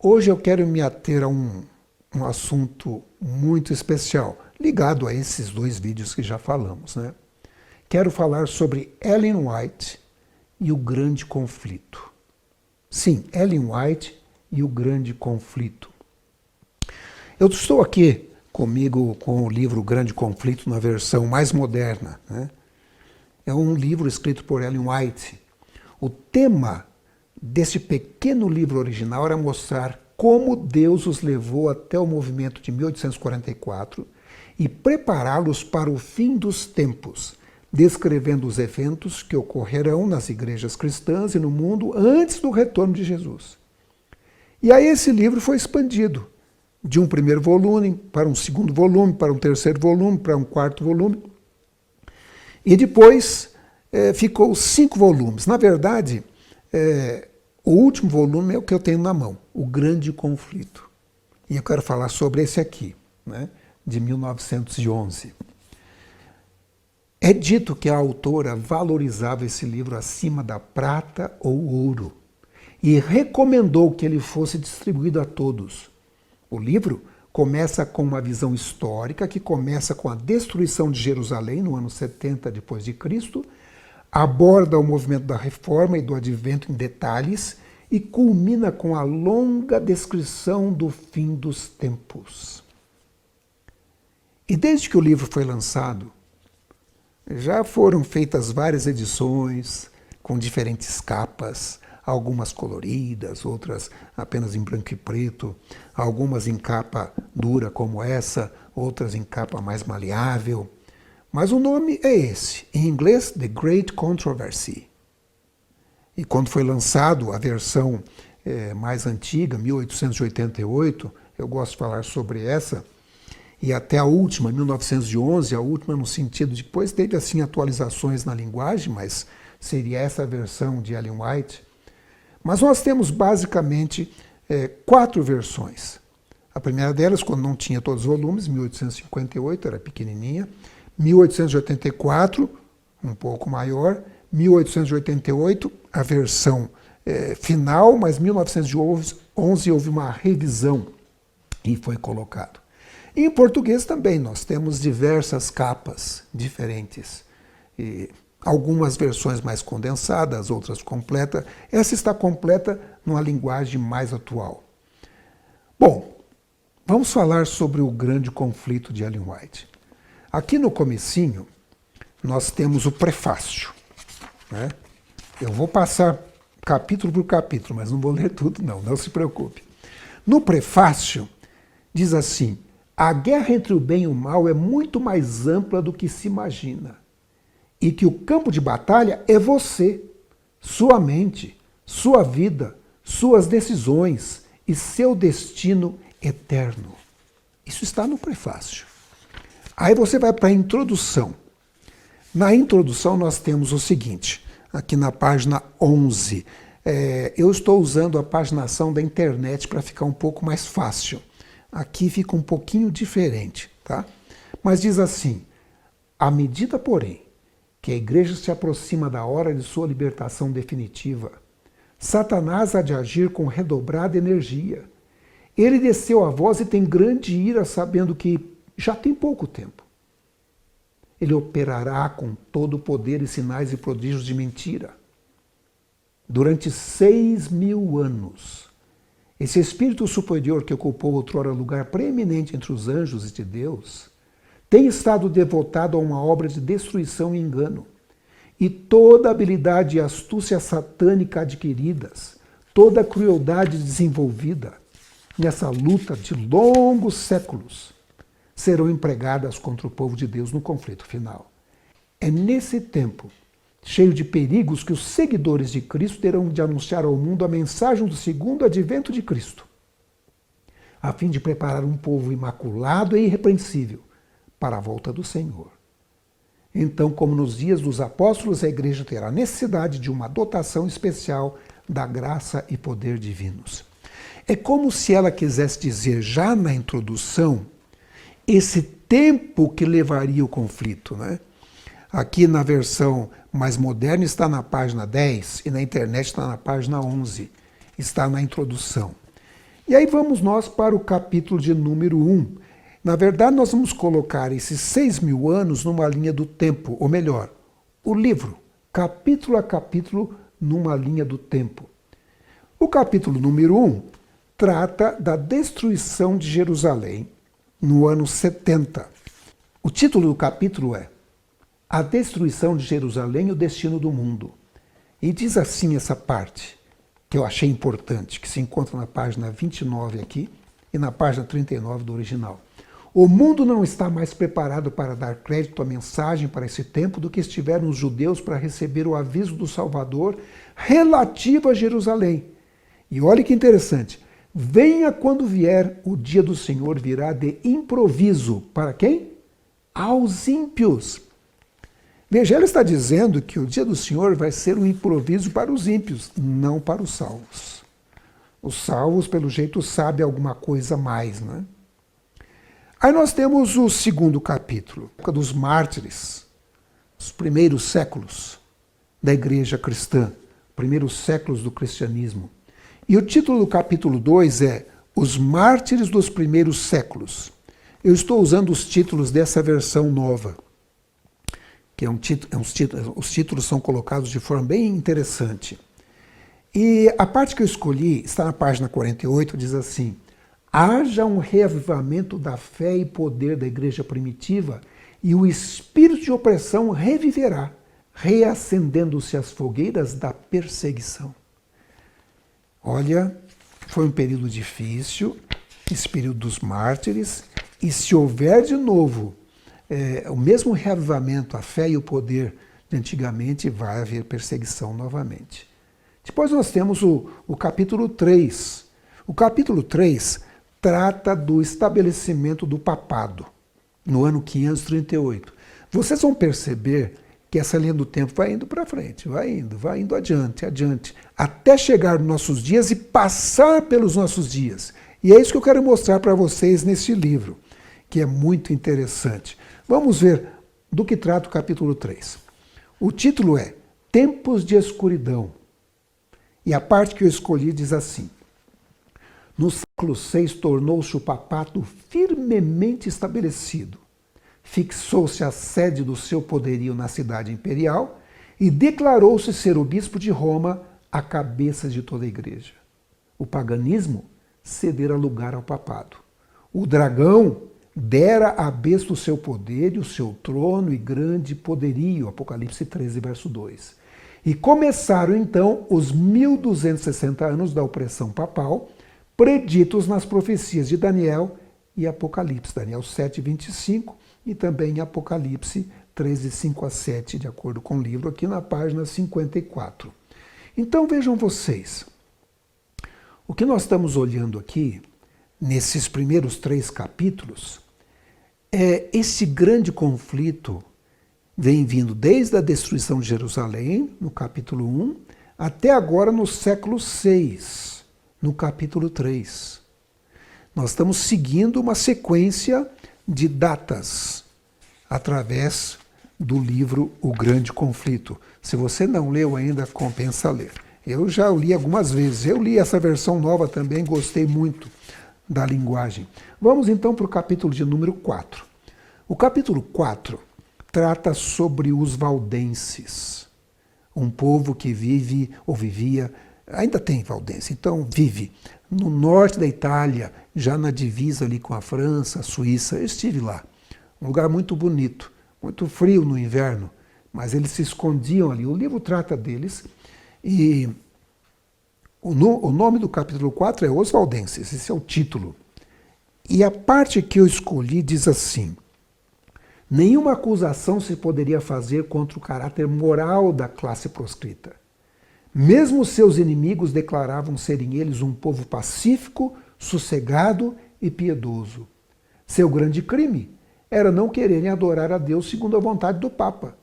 Hoje eu quero me ater a um assunto muito especial, ligado a esses dois vídeos que já falamos, né? Quero falar sobre Ellen White e o grande conflito. Sim, Ellen White e o grande conflito. Eu estou aqui comigo com o livro Grande Conflito na versão mais moderna, né? É um livro escrito por Ellen White. O tema desse pequeno livro original era mostrar como Deus os levou até o movimento de 1844 e prepará-los para o fim dos tempos, descrevendo os eventos que ocorrerão nas igrejas cristãs e no mundo antes do retorno de Jesus. E aí esse livro foi expandido de um primeiro volume para um segundo volume, para um terceiro volume, para um quarto volume. E depois ficou 5 volumes. Na verdade, o último volume é o que eu tenho na mão, O Grande Conflito. E eu quero falar sobre esse aqui, né, de 1911. É dito que a autora valorizava esse livro acima da prata ou ouro e recomendou que ele fosse distribuído a todos. O livro começa com uma visão histórica que começa com a destruição de Jerusalém no ano 70 depois de Cristo, aborda o movimento da Reforma e do Advento em detalhes e culmina com a longa descrição do fim dos tempos. E desde que o livro foi lançado, já foram feitas várias edições com diferentes capas, algumas coloridas, outras apenas em branco e preto, algumas em capa dura como essa, outras em capa mais maleável. Mas o nome é esse, em inglês, The Great Controversy. E quando foi lançado a versão mais antiga, 1888, eu gosto de falar sobre essa, e até a última, 1911, a última no sentido de que depois teve assim atualizações na linguagem, mas seria essa a versão de Ellen White. Mas nós temos basicamente 4 versões. A primeira delas, quando não tinha todos os volumes, 1858, era pequenininha, 1884, um pouco maior, 1888, a versão final, mas 1911 houve uma revisão e foi colocado. E em português também nós temos diversas capas diferentes, e algumas versões mais condensadas, outras completas. Essa está completa numa linguagem mais atual. Bom, vamos falar sobre o grande conflito de Ellen White. Aqui no comecinho, nós temos o prefácio, né? Eu vou passar capítulo por capítulo, mas não vou ler tudo não se preocupe. No prefácio, diz assim: a guerra entre o bem e o mal é muito mais ampla do que se imagina, e que o campo de batalha é você, sua mente, sua vida, suas decisões e seu destino eterno. Isso está no prefácio. Aí você vai para a introdução. Na introdução nós temos o seguinte, aqui na página 11. Eu estou usando a paginação da internet para ficar um pouco mais fácil. Aqui fica um pouquinho diferente, tá? Mas diz assim: à medida, porém, que a igreja se aproxima da hora de sua libertação definitiva, Satanás há de agir com redobrada energia. Ele desceu a voz e tem grande ira, sabendo que já tem pouco tempo. Ele operará com todo o poder e sinais e prodígios de mentira. Durante 6.000 anos, esse espírito superior que ocupou outrora lugar preeminente entre os anjos de Deus, tem estado devotado a uma obra de destruição e engano. E toda a habilidade e astúcia satânica adquiridas, toda a crueldade desenvolvida nessa luta de longos séculos, serão empregadas contra o povo de Deus no conflito final. É nesse tempo, cheio de perigos, que os seguidores de Cristo terão de anunciar ao mundo a mensagem do segundo advento de Cristo, a fim de preparar um povo imaculado e irrepreensível para a volta do Senhor. Então, como nos dias dos apóstolos, a igreja terá necessidade de uma dotação especial da graça e poder divinos. É como se ela quisesse dizer já na introdução esse tempo que levaria o conflito, né? Aqui na versão mais moderna está na página 10 e na internet está na página 11. Está na introdução. E aí vamos nós para o capítulo de número 1. Na verdade, nós vamos colocar esses 6.000 anos numa linha do tempo, ou melhor, o livro, capítulo a capítulo, numa linha do tempo. O capítulo número 1 trata da destruição de Jerusalém no ano 70. O título do capítulo é A Destruição de Jerusalém e o Destino do Mundo. E diz assim essa parte, que eu achei importante, que se encontra na página 29 aqui e na página 39 do original. O mundo não está mais preparado para dar crédito à mensagem para esse tempo do que estiveram os judeus para receber o aviso do Salvador relativo a Jerusalém. E olha que interessante. Venha quando vier, o dia do Senhor virá de improviso. Para quem? Aos ímpios. Veja, ele está dizendo que o dia do Senhor vai ser um improviso para os ímpios, não para os salvos. Os salvos, pelo jeito, sabem alguma coisa a mais, né? Aí nós temos o segundo capítulo, a época dos mártires, os primeiros séculos da igreja cristã, primeiros séculos do cristianismo. E o título do capítulo 2 é Os Mártires dos Primeiros Séculos. Eu estou usando os títulos dessa versão nova, que os títulos são colocados de forma bem interessante. E a parte que eu escolhi está na página 48, diz assim: haja um reavivamento da fé e poder da igreja primitiva e o espírito de opressão reviverá, reacendendo-se as fogueiras da perseguição. Olha, foi um período difícil, esse período dos mártires, e se houver de novo o mesmo reavivamento, a fé e o poder de antigamente, vai haver perseguição novamente. Depois nós temos o capítulo 3. O capítulo 3 trata do estabelecimento do papado, no ano 538. Vocês vão perceber que essa linha do tempo vai indo para frente, vai indo adiante, até chegar nos nossos dias e passar pelos nossos dias. E é isso que eu quero mostrar para vocês nesse livro, que é muito interessante. Vamos ver do que trata o capítulo 3. O título é Tempos de Escuridão. E a parte que eu escolhi diz assim: no século VI tornou-se o papado firmemente estabelecido. Fixou-se a sede do seu poderio na cidade imperial e declarou-se ser o bispo de Roma a cabeça de toda a igreja. O paganismo cedera lugar ao papado. O dragão dera à besta o seu poder e o seu trono e grande poderio. Apocalipse 13, verso 2. E começaram então os 1260 anos da opressão papal, preditos nas profecias de Daniel e Apocalipse. Daniel 7, 25 e também Apocalipse 13, 5 a 7, de acordo com o livro, aqui na página 54. Então vejam vocês, o que nós estamos olhando aqui, nesses primeiros 3 capítulos, é esse grande conflito vem vindo desde a destruição de Jerusalém, no capítulo 1, até agora no século 6, no capítulo 3. Nós estamos seguindo uma sequência de datas através do livro O Grande Conflito. Se você não leu ainda, compensa ler. Eu já li algumas vezes. Eu li essa versão nova também, gostei muito da linguagem. Vamos então para o capítulo de número 4. O capítulo 4 trata sobre os valdenses, um povo que vive ou vivia, ainda tem valdense, então vive no norte da Itália, já na divisa ali com a França, a Suíça. Eu estive lá, um lugar muito bonito, muito frio no inverno, mas eles se escondiam ali. O livro trata deles e o nome do capítulo 4 é Os Valdenses, esse é o título. E a parte que eu escolhi diz assim: nenhuma acusação se poderia fazer contra o caráter moral da classe proscrita. Mesmo seus inimigos declaravam serem eles um povo pacífico, sossegado e piedoso. Seu grande crime era não quererem adorar a Deus segundo a vontade do Papa.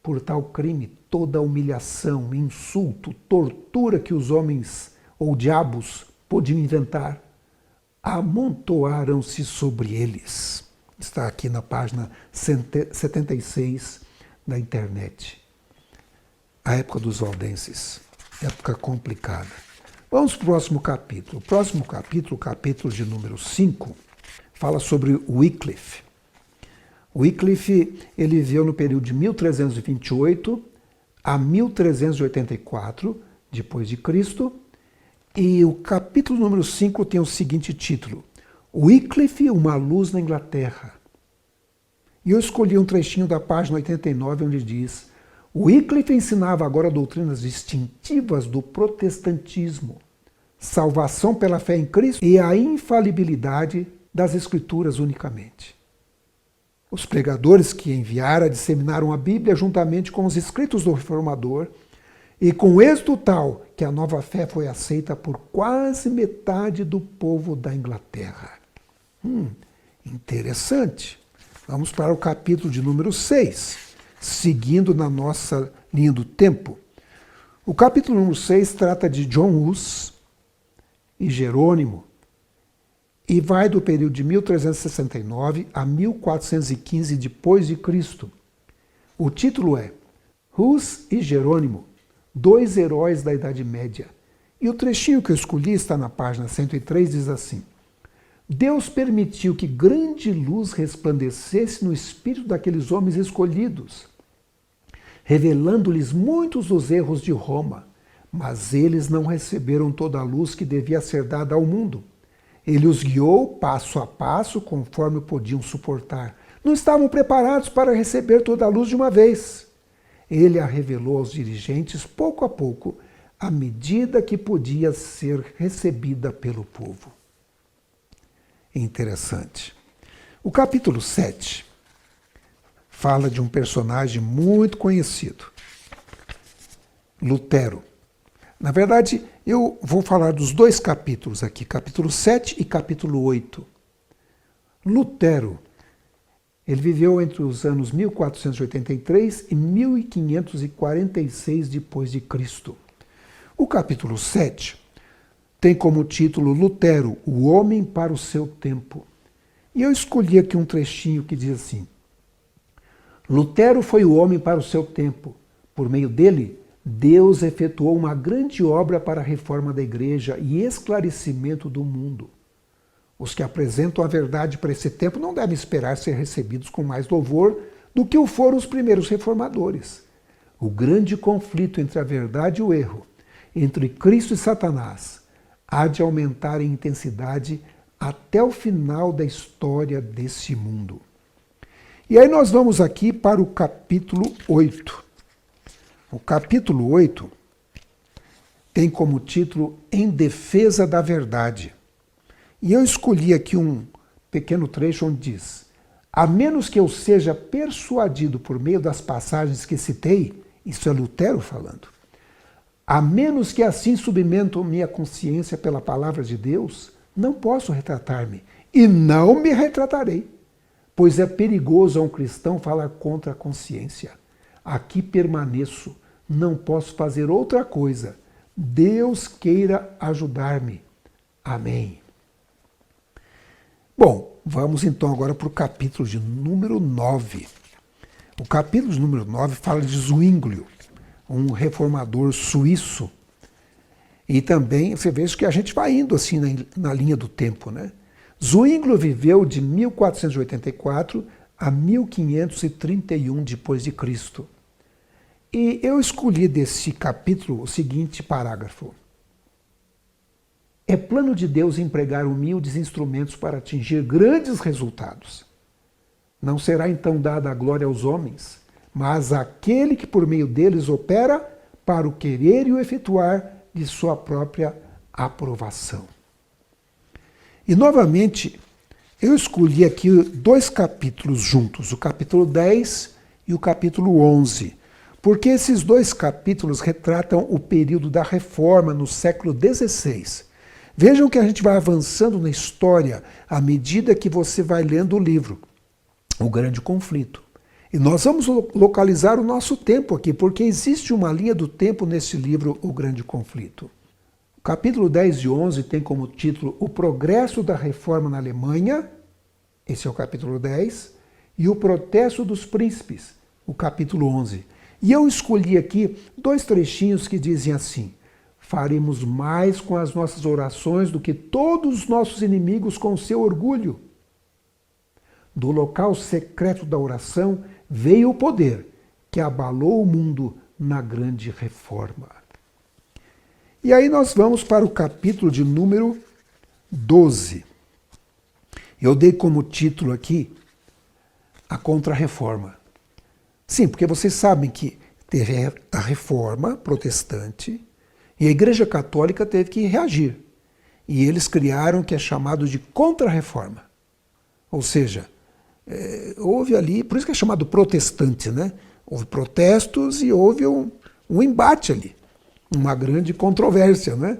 Por tal crime, toda a humilhação, insulto, tortura que os homens ou diabos podiam inventar, amontoaram-se sobre eles. Está aqui na página 76 da internet. A época dos valdenses, época complicada. Vamos para o próximo capítulo. O próximo capítulo, o capítulo de número 5, fala sobre Wycliffe. Wycliffe, ele viveu no período de 1328 a 1384 depois de Cristo, e o capítulo número 5 tem o seguinte título: Wycliffe, uma luz na Inglaterra. E eu escolhi um trechinho da página 89, onde diz: Wycliffe ensinava agora doutrinas distintivas do protestantismo, salvação pela fé em Cristo e a infalibilidade das Escrituras unicamente. Os pregadores que enviara disseminaram a Bíblia juntamente com os escritos do Reformador, e com êxito tal que a nova fé foi aceita por quase metade do povo da Inglaterra. Interessante. Vamos para o capítulo de número 6, seguindo na nossa linha do tempo. O capítulo número 6 trata de John Hus e Jerônimo, e vai do período de 1369 a 1415 depois de Cristo. O título é Hus e Jerônimo, dois heróis da Idade Média. E o trechinho que eu escolhi está na página 103, diz assim: Deus permitiu que grande luz resplandecesse no espírito daqueles homens escolhidos, revelando-lhes muitos dos erros de Roma, mas eles não receberam toda a luz que devia ser dada ao mundo. Ele os guiou passo a passo, conforme podiam suportar. Não estavam preparados para receber toda a luz de uma vez. Ele a revelou aos dirigentes pouco a pouco, à medida que podia ser recebida pelo povo. Interessante. O capítulo 7 fala de um personagem muito conhecido, Lutero. Na verdade, eu vou falar dos dois capítulos aqui, capítulo 7 e capítulo 8. Lutero, ele viveu entre os anos 1483 e 1546 depois de Cristo. O capítulo 7 tem como título Lutero, o homem para o seu tempo. E eu escolhi aqui um trechinho que diz assim: Lutero foi o homem para o seu tempo. Por meio dele, Deus efetuou uma grande obra para a reforma da igreja e esclarecimento do mundo. Os que apresentam a verdade para esse tempo não devem esperar ser recebidos com mais louvor do que o foram os primeiros reformadores. O grande conflito entre a verdade e o erro, entre Cristo e Satanás, há de aumentar em intensidade até o final da história desse mundo. E aí nós vamos aqui para o capítulo 8. O capítulo 8 tem como título Em Defesa da Verdade. E eu escolhi aqui um pequeno trecho onde diz: a menos que eu seja persuadido por meio das passagens que citei, isso é Lutero falando, a menos que assim submeto minha consciência pela palavra de Deus, não posso retratar-me, e não me retratarei, pois é perigoso a um cristão falar contra a consciência. Aqui permaneço, não posso fazer outra coisa. Deus queira ajudar-me. Amém. Bom, vamos então agora para o capítulo de número 9. O capítulo de número 9 fala de Zwinglio, um reformador suíço. E também, você vê que a gente vai indo assim na linha do tempo, né? Zwinglio viveu de 1484 a 1531 depois de Cristo. E eu escolhi desse capítulo o seguinte parágrafo: é plano de Deus empregar humildes instrumentos para atingir grandes resultados. Não será então dada a glória aos homens, mas àquele que por meio deles opera para o querer e o efetuar de sua própria aprovação. E novamente, eu escolhi aqui dois capítulos juntos, o capítulo 10 e o capítulo 11, porque esses dois capítulos retratam o período da Reforma no século XVI. Vejam que a gente vai avançando na história à medida que você vai lendo o livro, O Grande Conflito. E nós vamos localizar o nosso tempo aqui, porque existe uma linha do tempo nesse livro, O Grande Conflito. O capítulo 10 e 11 tem como título O Progresso da Reforma na Alemanha, esse é o capítulo 10, e O Protesto dos Príncipes, o capítulo 11. E eu escolhi aqui dois trechinhos que dizem assim: faremos mais com as nossas orações do que todos os nossos inimigos com seu orgulho. Do local secreto da oração veio o poder que abalou o mundo na grande reforma. E aí nós vamos para o capítulo de número 12. Eu dei como título aqui a Contra-Reforma. Sim, porque vocês sabem que teve a reforma protestante e a Igreja Católica teve que reagir. E eles criaram o que é chamado de Contra-Reforma. Ou seja, houve ali, por isso que é chamado protestante, né? Houve protestos e houve um embate ali, uma grande controvérsia, né?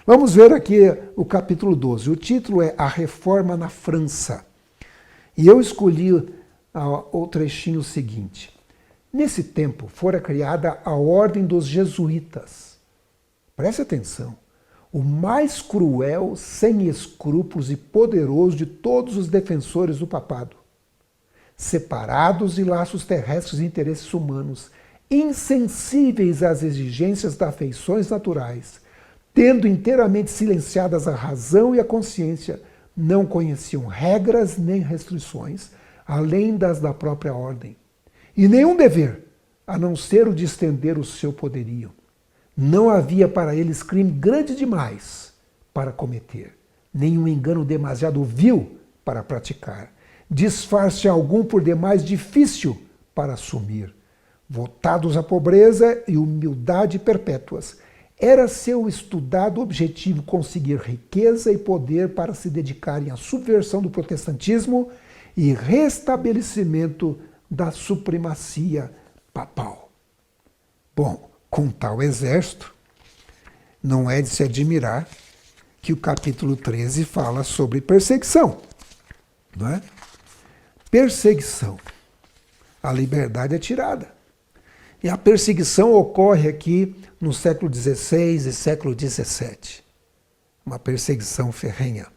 Vamos ver aqui o capítulo 12. O título é A Reforma na França. E eu escolhi o trechinho seguinte. Nesse tempo fora criada a Ordem dos Jesuítas. Preste atenção. O mais cruel, sem escrúpulos e poderoso de todos os defensores do papado. Separados de laços terrestres e interesses humanos, insensíveis às exigências das afeições naturais, tendo inteiramente silenciadas a razão e a consciência, não conheciam regras nem restrições, além das da própria ordem. E nenhum dever, a não ser o de estender o seu poderio. Não havia para eles crime grande demais para cometer, nenhum engano demasiado vil para praticar, disfarce algum por demais difícil para assumir. Votados à pobreza e humildade perpétuas, era seu estudado objetivo conseguir riqueza e poder para se dedicarem à subversão do protestantismo e restabelecimento da supremacia papal. Bom, com tal exército, não é de se admirar que o capítulo 13 fala sobre perseguição, não é? Perseguição. A liberdade é tirada. E a perseguição ocorre aqui no século XVI e século XVII. Uma perseguição ferrenha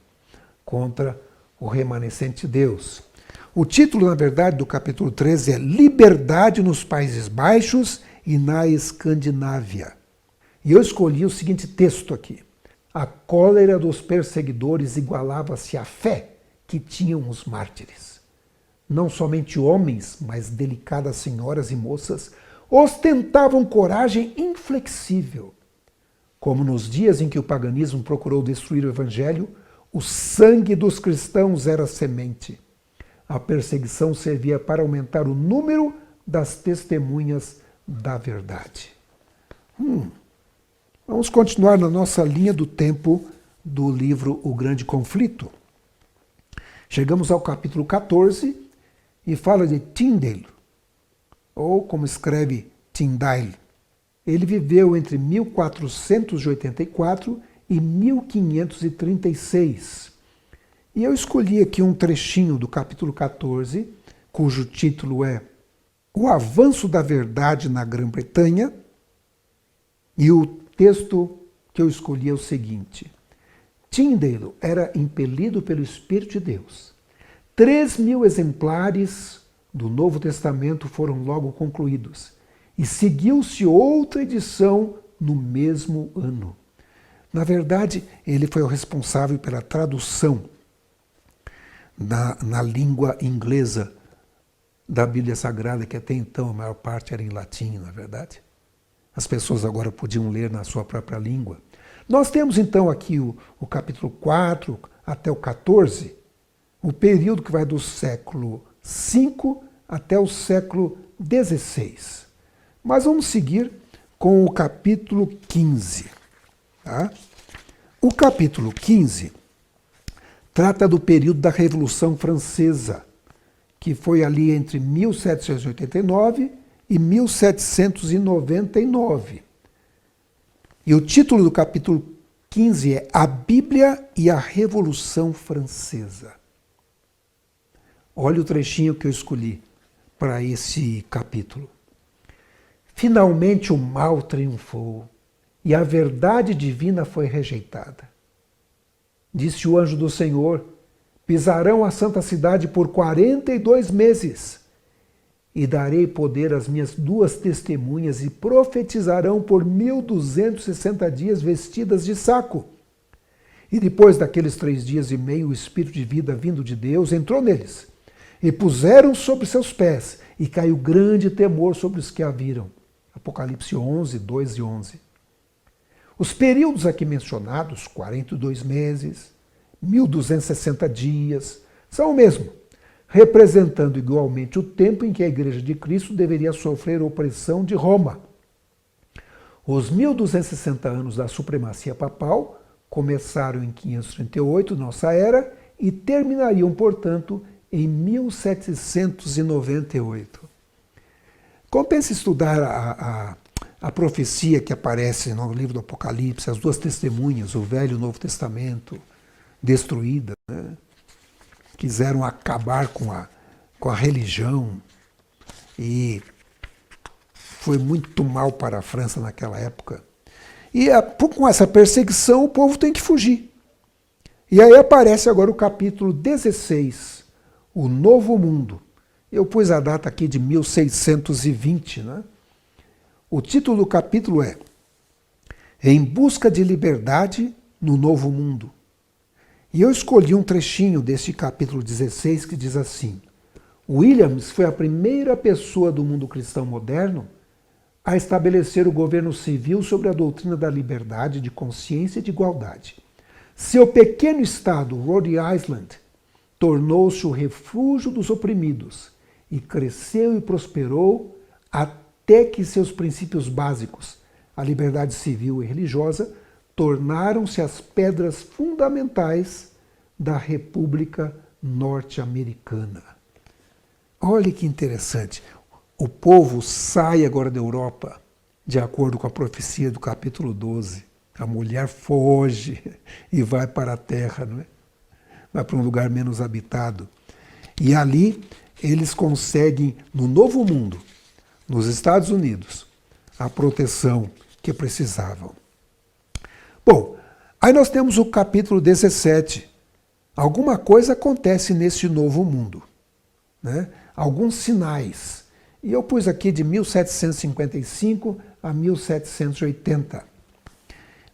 contra o remanescente de Deus. O título, na verdade, do capítulo 13 é Liberdade nos Países Baixos e na Escandinávia. E eu escolhi o seguinte texto aqui. A cólera dos perseguidores igualava-se à fé que tinham os mártires. Não somente homens, mas delicadas senhoras e moças, ostentavam coragem inflexível. Como nos dias em que o paganismo procurou destruir o evangelho, o sangue dos cristãos era semente. A perseguição servia para aumentar o número das testemunhas da verdade. Vamos continuar na nossa linha do tempo do livro O Grande Conflito. Chegamos ao capítulo 14 e fala de Tyndale, ou como escreve Tyndale. Ele viveu entre 1484 e 1536. E eu escolhi aqui um trechinho do capítulo 14, cujo título é O Avanço da Verdade na Grã-Bretanha. E o texto que eu escolhi é o seguinte. Tyndale era impelido pelo Espírito de Deus. 3.000 exemplares do Novo Testamento foram logo concluídos. E seguiu-se outra edição no mesmo ano. Na verdade, ele foi o responsável pela tradução na língua inglesa da Bíblia Sagrada, que até então a maior parte era em latim, na verdade. As pessoas agora podiam ler na sua própria língua. Nós temos então aqui o capítulo 4 até o 14, o período que vai do século V até o século XVI. Mas vamos seguir com o capítulo 15. Tá? O capítulo 15 trata do período da Revolução Francesa, que foi ali entre 1789 e 1799. E o título do capítulo 15 é A Bíblia e a Revolução Francesa. Olha o trechinho que eu escolhi para esse capítulo. Finalmente o mal triunfou e a verdade divina foi rejeitada. Disse o anjo do Senhor, pisarão a santa cidade por 42 meses e darei poder às minhas 2 testemunhas e profetizarão por 1260 dias vestidas de saco. E depois daqueles 3 dias e meio, o Espírito de vida vindo de Deus entrou neles. E puseram sobre seus pés, e caiu grande temor sobre os que a viram. Apocalipse 11, 2 e 11. Os períodos aqui mencionados, 42 meses, 1260 dias, são o mesmo, representando igualmente o tempo em que a Igreja de Cristo deveria sofrer opressão de Roma. Os 1260 anos da supremacia papal começaram em 538, nossa era, e terminariam, portanto, em 1798. Compensa estudar a profecia que aparece no livro do Apocalipse, as 2 testemunhas, o Velho e o Novo Testamento, destruídas, né? Quiseram acabar com a religião e foi muito mal para a França naquela época. E com essa perseguição o povo tem que fugir. E aí aparece agora o capítulo 16, o Novo Mundo. Eu pus a data aqui de 1620, né? O título do capítulo é Em Busca de Liberdade no Novo Mundo. E eu escolhi um trechinho deste capítulo 16 que diz assim: Williams foi a primeira pessoa do mundo cristão moderno a estabelecer o governo civil sobre a doutrina da liberdade de consciência e de igualdade. Seu pequeno estado, Rhode Island, tornou-se o refúgio dos oprimidos e cresceu e prosperou até que seus princípios básicos, a liberdade civil e religiosa, tornaram-se as pedras fundamentais da República Norte-Americana. Olha que interessante. O povo sai agora da Europa, de acordo com a profecia do capítulo 12. A mulher foge e vai para a terra, não é? Vai para um lugar menos habitado. E ali eles conseguem, no Novo Mundo, nos Estados Unidos, a proteção que precisavam. Bom, aí nós temos o capítulo 17. Alguma coisa acontece nesse novo mundo, né? Alguns sinais. E eu pus aqui de 1755 a 1780.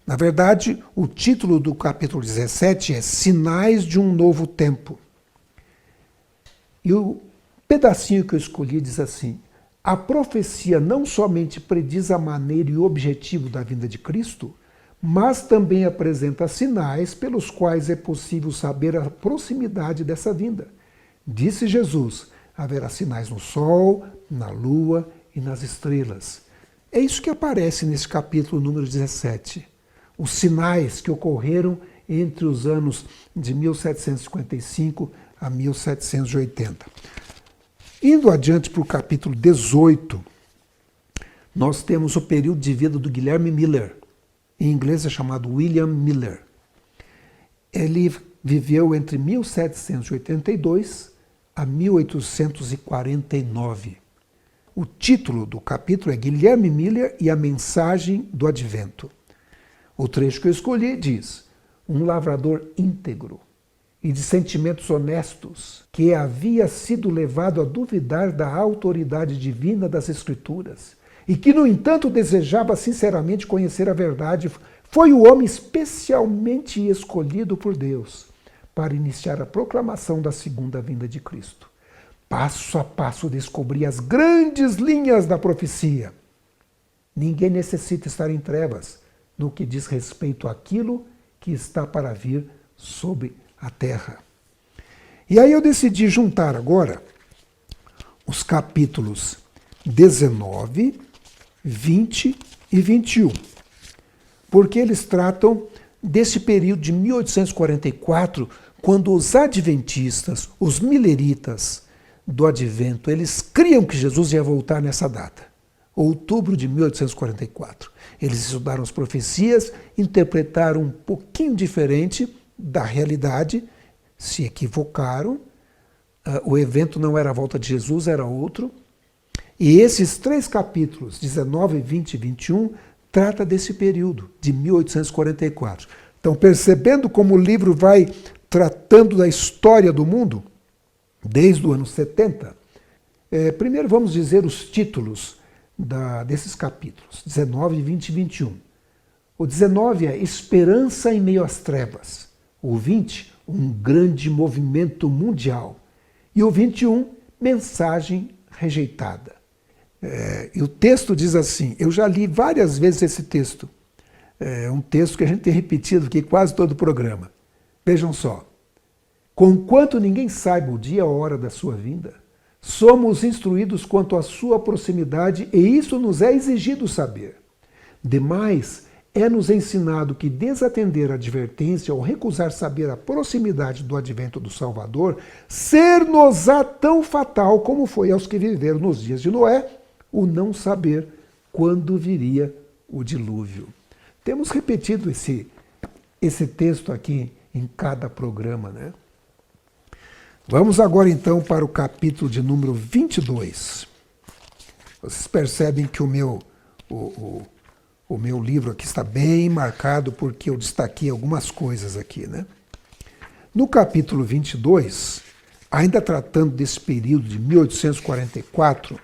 Na verdade, o título do capítulo 17 é Sinais de um Novo Tempo. E o pedacinho que eu escolhi diz assim: a profecia não somente prediz a maneira e o objetivo da vinda de Cristo, mas também apresenta sinais pelos quais é possível saber a proximidade dessa vinda. Disse Jesus: haverá sinais no sol, na lua e nas estrelas. É isso que aparece nesse capítulo número 17. Os sinais que ocorreram entre os anos de 1755 a 1780. Indo adiante para o capítulo 18, nós temos o período de vida do Guilherme Miller. Em inglês é chamado William Miller. Ele viveu entre 1782 a 1849. O título do capítulo é Guilherme Miller e a Mensagem do Advento. O trecho que eu escolhi diz: um lavrador íntegro e de sentimentos honestos, que havia sido levado a duvidar da autoridade divina das Escrituras, e que, no entanto, desejava sinceramente conhecer a verdade, foi o homem especialmente escolhido por Deus para iniciar a proclamação da segunda vinda de Cristo. Passo a passo descobri as grandes linhas da profecia. Ninguém necessita estar em trevas no que diz respeito àquilo que está para vir sobre a terra. E aí eu decidi juntar agora os capítulos 19, 20 e 21, porque eles tratam desse período de 1844, quando os adventistas, os milleritas do Advento, eles criam que Jesus ia voltar nessa data, outubro de 1844. Eles estudaram as profecias, interpretaram um pouquinho diferente da realidade, se equivocaram, o evento não era a volta de Jesus, era outro. E esses 3 capítulos, 19, 20 e 21, trata desse período, de 1844. Então, percebendo como o livro vai tratando da história do mundo, desde o ano 70, Primeiro vamos dizer os títulos desses capítulos, 19, 20 e 21. O 19 é Esperança em meio às trevas. O 20, um grande movimento mundial. E o 21, Mensagem rejeitada. E o texto diz assim, eu já li várias vezes esse texto. É um texto que a gente tem repetido aqui quase todo o programa. Vejam só. Conquanto ninguém saiba o dia e a hora da sua vinda, somos instruídos quanto à sua proximidade e isso nos é exigido saber. Demais, é-nos ensinado que desatender a advertência ou recusar saber a proximidade do advento do Salvador, ser-nos-á tão fatal como foi aos que viveram nos dias de Noé, o não saber quando viria o dilúvio. Temos repetido esse texto aqui em cada programa, né? Vamos agora então para o capítulo de número 22. Vocês percebem que o meu livro aqui está bem marcado porque eu destaquei algumas coisas aqui, né? No capítulo 22, ainda tratando desse período de 1844,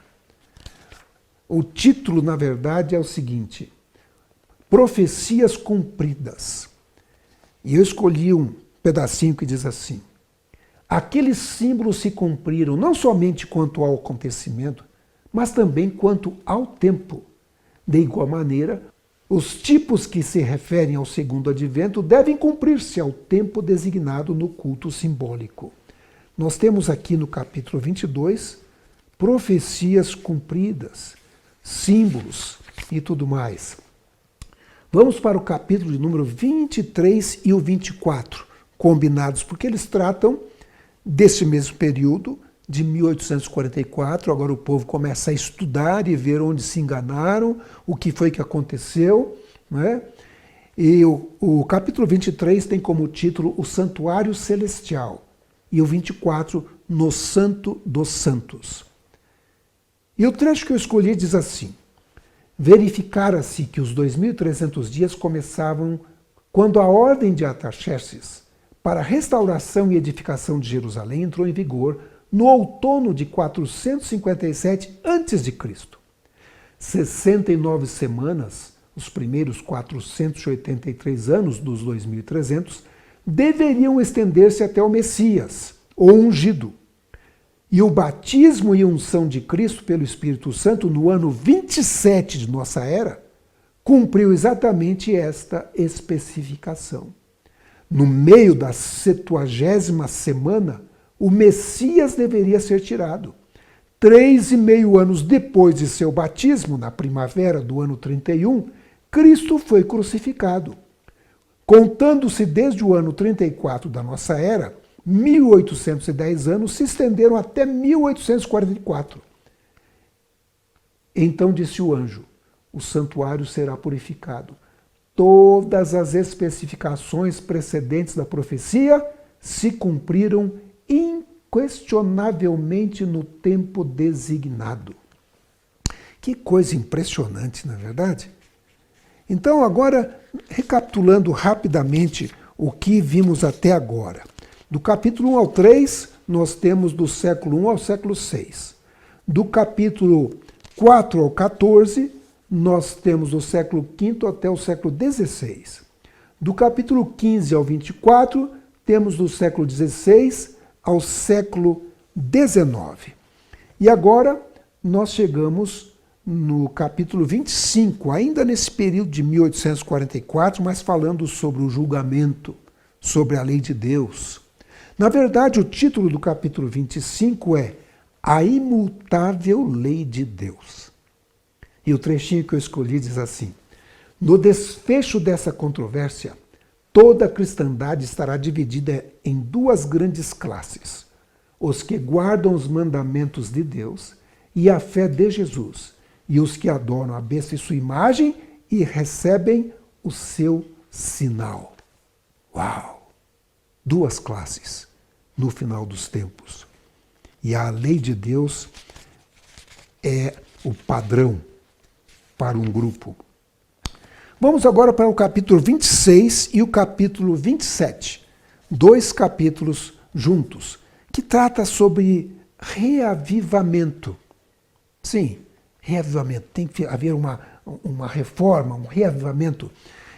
o título, na verdade, é o seguinte: Profecias Cumpridas. E eu escolhi um pedacinho que diz assim: aqueles símbolos se cumpriram não somente quanto ao acontecimento, mas também quanto ao tempo. De igual maneira, os tipos que se referem ao segundo advento devem cumprir-se ao tempo designado no culto simbólico. Nós temos aqui no capítulo 22 profecias cumpridas, símbolos e tudo mais. Vamos para o capítulo de número 23 e o 24, combinados, porque eles tratam desse mesmo período, de 1844, agora o povo começa a estudar e ver onde se enganaram, o que foi que aconteceu, né? E o capítulo 23 tem como título O Santuário Celestial, e o 24, No Santo dos Santos. E o trecho que eu escolhi diz assim: verificara-se que os 2.300 dias começavam quando a ordem de Artaxerxes para a restauração e edificação de Jerusalém entrou em vigor no outono de 457 a.C. 69 semanas, os primeiros 483 anos dos 2.300, deveriam estender-se até o Messias, o ungido. E o batismo e unção de Cristo pelo Espírito Santo no ano 27 de nossa era cumpriu exatamente esta especificação. No meio da 70ª semana, o Messias deveria ser tirado. 3,5 anos depois de seu batismo, na primavera do ano 31, Cristo foi crucificado. Contando-se desde o ano 34 da nossa era, 1.810 anos se estenderam até 1844. Então disse o anjo: o santuário será purificado. Todas as especificações precedentes da profecia se cumpriram inquestionavelmente no tempo designado. Que coisa impressionante, não é verdade? Então, agora, recapitulando rapidamente o que vimos até agora. Do capítulo 1 ao 3, nós temos do século 1 ao século 6. Do capítulo 4 ao 14, nós temos do século V até o século XVI. Do capítulo 15 ao 24, temos do século XVI ao século XIX. E agora nós chegamos no capítulo 25, ainda nesse período de 1844, mas falando sobre o julgamento, sobre a lei de Deus. Na verdade, o título do capítulo 25 é A Imutável Lei de Deus. E o trechinho que eu escolhi diz assim: no desfecho dessa controvérsia, toda a cristandade estará dividida em duas grandes classes: os que guardam os mandamentos de Deus e a fé de Jesus, e os que adoram a besta e sua imagem e recebem o seu sinal. Uau! Duas classes no final dos tempos. E a lei de Deus é o padrão para um grupo. Vamos agora para o capítulo 26 e o capítulo 27. 2 capítulos juntos, que trata sobre reavivamento. Sim, reavivamento. Tem que haver uma reforma, um reavivamento.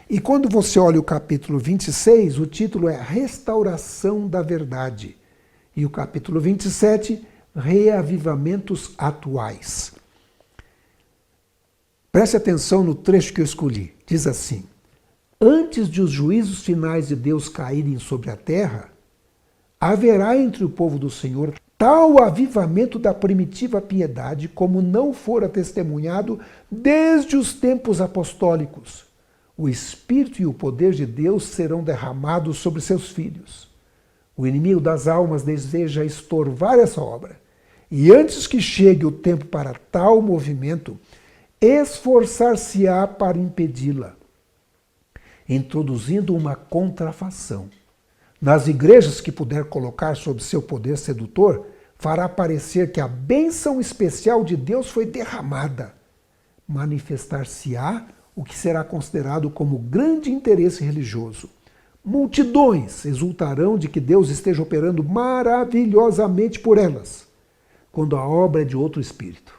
E quando você olha o capítulo 26, o título é Restauração da Verdade. E o capítulo 27, Reavivamentos Atuais. Preste atenção no trecho que eu escolhi. Diz assim: antes de os juízos finais de Deus caírem sobre a terra, haverá entre o povo do Senhor tal avivamento da primitiva piedade como não fora testemunhado desde os tempos apostólicos. O Espírito e o poder de Deus serão derramados sobre seus filhos. O inimigo das almas deseja estorvar essa obra. E antes que chegue o tempo para tal movimento, esforçar-se-á para impedi-la, introduzindo uma contrafação. Nas igrejas que puder colocar sob seu poder sedutor, fará parecer que a bênção especial de Deus foi derramada. Manifestar-se-á o que será considerado como grande interesse religioso. Multidões exultarão de que Deus esteja operando maravilhosamente por elas, quando a obra é de outro espírito.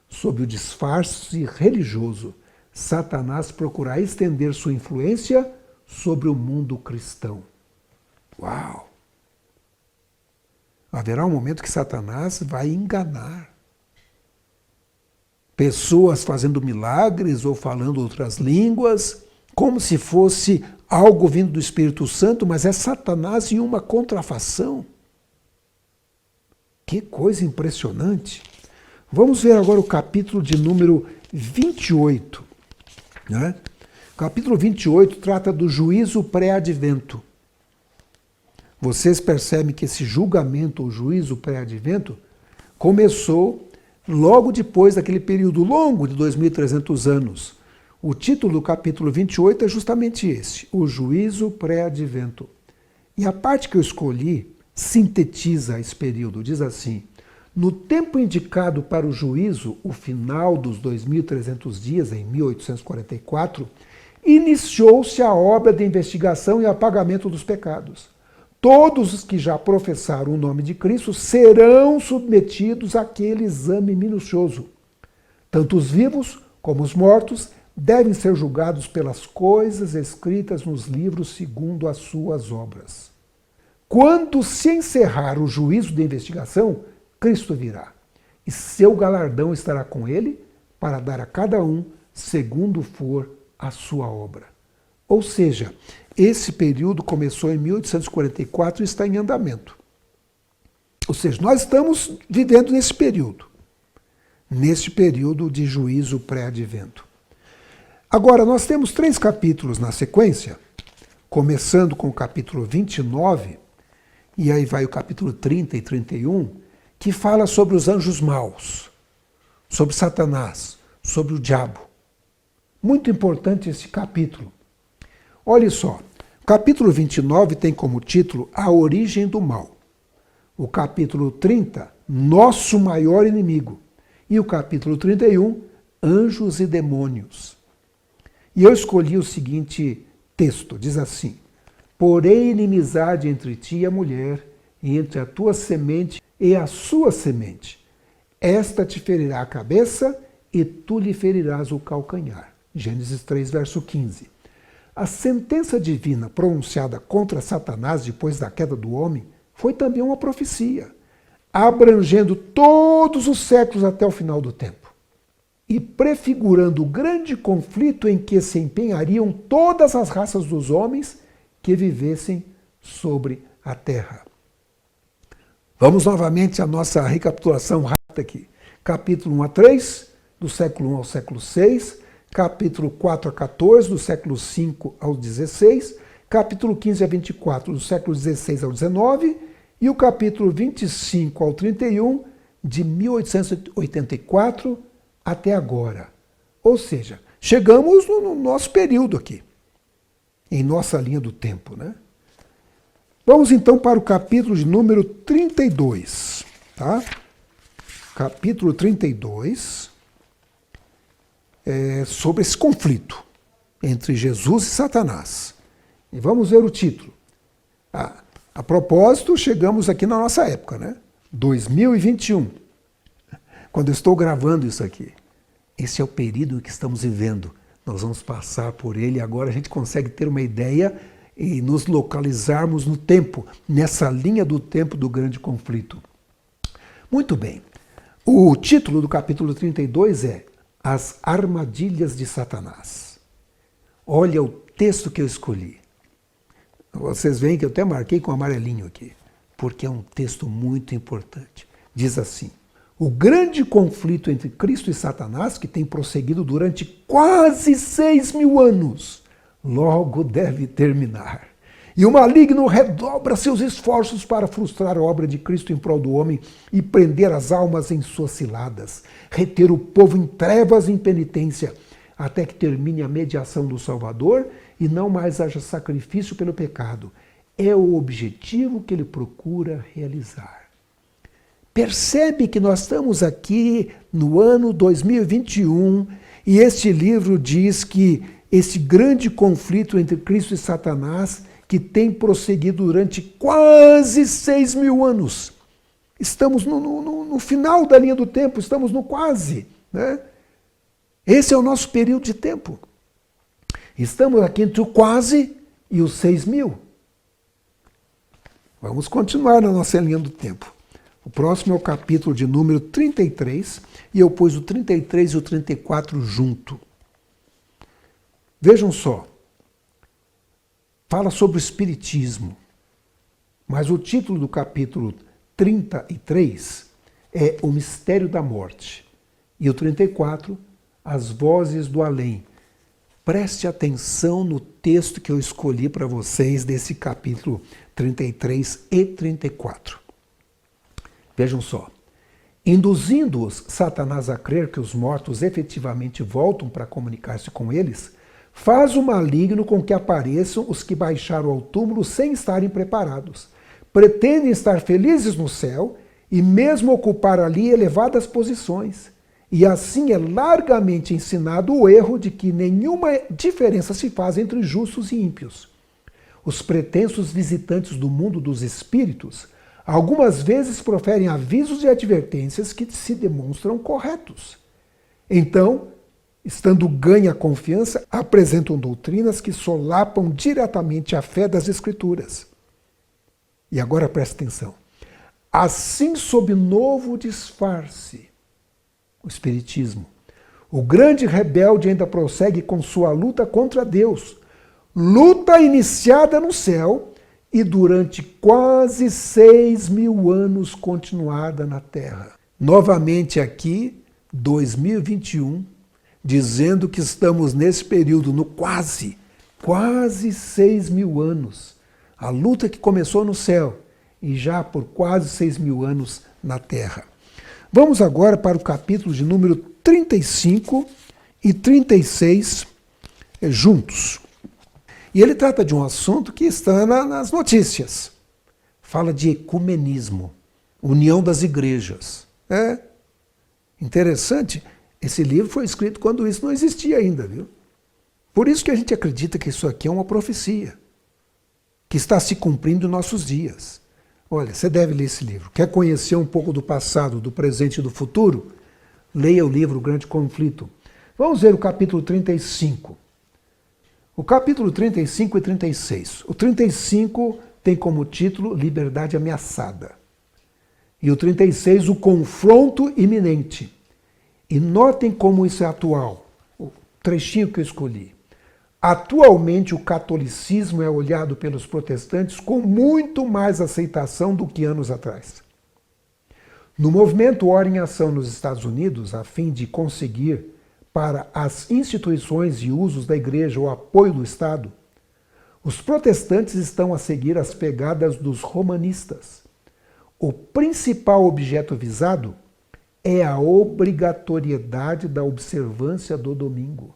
Sob o disfarce religioso, Satanás procurará estender sua influência sobre o mundo cristão. Uau! Haverá um momento que Satanás vai enganar pessoas fazendo milagres ou falando outras línguas, como se fosse algo vindo do Espírito Santo, mas é Satanás em uma contrafação. Que coisa impressionante! Vamos ver agora o capítulo de número 28. Né? O capítulo 28 trata do juízo pré-advento. Vocês percebem que esse julgamento, ou juízo pré-advento, começou logo depois daquele período longo de 2.300 anos. O título do capítulo 28 é justamente esse, o juízo pré-advento. E a parte que eu escolhi sintetiza esse período, diz assim: no tempo indicado para o juízo, o final dos 2.300 dias, em 1844, iniciou-se a obra de investigação e apagamento dos pecados. Todos os que já professaram o nome de Cristo serão submetidos àquele exame minucioso. Tanto os vivos como os mortos devem ser julgados pelas coisas escritas nos livros segundo as suas obras. Quando se encerrar o juízo de investigação, Cristo virá, e seu galardão estará com ele para dar a cada um segundo for a sua obra. Ou seja, esse período começou em 1844 e está em andamento. Ou seja, nós estamos vivendo nesse período de juízo pré-advento. Agora, nós temos 3 capítulos na sequência, começando com o capítulo 29, e aí vai o capítulo 30 e 31, que fala sobre os anjos maus, sobre Satanás, sobre o diabo. Muito importante esse capítulo. Olha só, o capítulo 29 tem como título A Origem do Mal. O capítulo 30, Nosso Maior Inimigo. E o capítulo 31, Anjos e Demônios. E eu escolhi o seguinte texto, diz assim: porém inimizade entre ti e a mulher, e entre a tua semente e a sua semente. Esta te ferirá a cabeça, e tu lhe ferirás o calcanhar. Gênesis 3, verso 15. A sentença divina pronunciada contra Satanás depois da queda do homem foi também uma profecia, abrangendo todos os séculos até o final do tempo, e prefigurando o grande conflito em que se empenhariam todas as raças dos homens que vivessem sobre a terra. Vamos novamente à nossa recapitulação rápida aqui. Capítulo 1 a 3, do século 1 ao século 6, capítulo 4 a 14, do século 5 ao 16, capítulo 15 a 24, do século 16 ao 19, e o capítulo 25 ao 31, de 1884 até agora. Ou seja, chegamos no nosso período aqui, em nossa linha do tempo, né? Vamos então para o capítulo de número 32, tá? Capítulo 32 é sobre esse conflito entre Jesus e Satanás. E vamos ver o título. A propósito, chegamos aqui na nossa época, né? 2021, quando eu estou gravando isso aqui, esse é o período que estamos vivendo. Nós vamos passar por ele e agora a gente consegue ter uma ideia e nos localizarmos no tempo, nessa linha do tempo do grande conflito. Muito bem. O título do capítulo 32 é As Armadilhas de Satanás. Olha o texto que eu escolhi. Vocês veem que eu até marquei com amarelinho aqui, porque é um texto muito importante. Diz assim: o grande conflito entre Cristo e Satanás, que tem prosseguido durante quase 6.000 anos, logo deve terminar. E o maligno redobra seus esforços para frustrar a obra de Cristo em prol do homem e prender as almas em suas ciladas, reter o povo em trevas e impenitência, até que termine a mediação do Salvador e não mais haja sacrifício pelo pecado. É o objetivo que ele procura realizar. Percebe que nós estamos aqui no ano 2021 e este livro diz que esse grande conflito entre Cristo e Satanás, que tem prosseguido durante quase 6.000 anos. Estamos no final da linha do tempo, estamos no quase, né? Esse é o nosso período de tempo. Estamos aqui entre o quase e os 6.000. Vamos continuar na nossa linha do tempo. O próximo é o capítulo de número 33, e eu pus o 33 e o 34 junto. Vejam só. Fala sobre o Espiritismo, mas o título do capítulo 33 é O Mistério da Morte. E o 34, As Vozes do Além. Preste atenção no texto que eu escolhi para vocês desse capítulo 33 e 34. Vejam só. Induzindo-os, Satanás, a crer que os mortos efetivamente voltam para comunicar-se com eles, faz o maligno com que apareçam os que baixaram ao túmulo sem estarem preparados. Pretendem estar felizes no céu e mesmo ocupar ali elevadas posições. E assim é largamente ensinado o erro de que nenhuma diferença se faz entre justos e ímpios. Os pretensos visitantes do mundo dos espíritos algumas vezes proferem avisos e advertências que se demonstram corretos. Então, estando ganha a confiança, apresentam doutrinas que solapam diretamente a fé das Escrituras. E agora presta atenção. Assim, sob novo disfarce, o Espiritismo, o grande rebelde ainda prossegue com sua luta contra Deus. Luta iniciada no céu e durante quase 6.000 anos continuada na Terra. Novamente aqui, 2021, dizendo que estamos nesse período, no quase 6.000 anos. A luta que começou no céu e já por quase 6.000 anos na Terra. Vamos agora para o capítulo de número 35 e 36 juntos. E ele trata de um assunto que está nas notícias. Fala de ecumenismo, união das igrejas. É interessante. Esse livro foi escrito quando isso não existia ainda, viu? Por isso que a gente acredita que isso aqui é uma profecia, que está se cumprindo em nossos dias. Olha, você deve ler esse livro. Quer conhecer um pouco do passado, do presente e do futuro? Leia o livro O Grande Conflito. Vamos ver o capítulo 35. O capítulo 35 e 36. O 35 tem como título Liberdade Ameaçada. E o 36, o confronto iminente. E notem como isso é atual. O trechinho que eu escolhi. Atualmente, o catolicismo é olhado pelos protestantes com muito mais aceitação do que anos atrás. No movimento Ora em Ação nos Estados Unidos, a fim de conseguir para as instituições e usos da igreja o apoio do Estado, os protestantes estão a seguir as pegadas dos romanistas. O principal objeto visado é a obrigatoriedade da observância do domingo,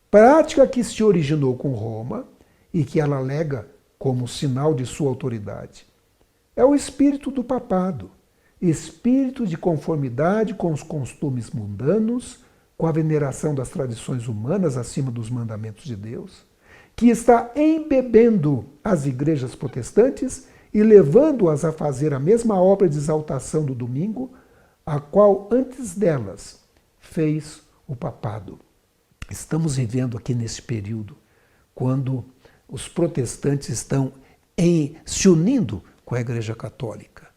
prática que se originou com Roma e que ela alega como sinal de sua autoridade. É o espírito do papado, espírito de conformidade com os costumes mundanos, com a veneração das tradições humanas acima dos mandamentos de Deus, que está embebendo as igrejas protestantes e levando-as a fazer a mesma obra de exaltação do domingo, a qual antes delas fez o papado. Estamos vivendo aqui nesse período, quando os protestantes estão se unindo com a Igreja Católica,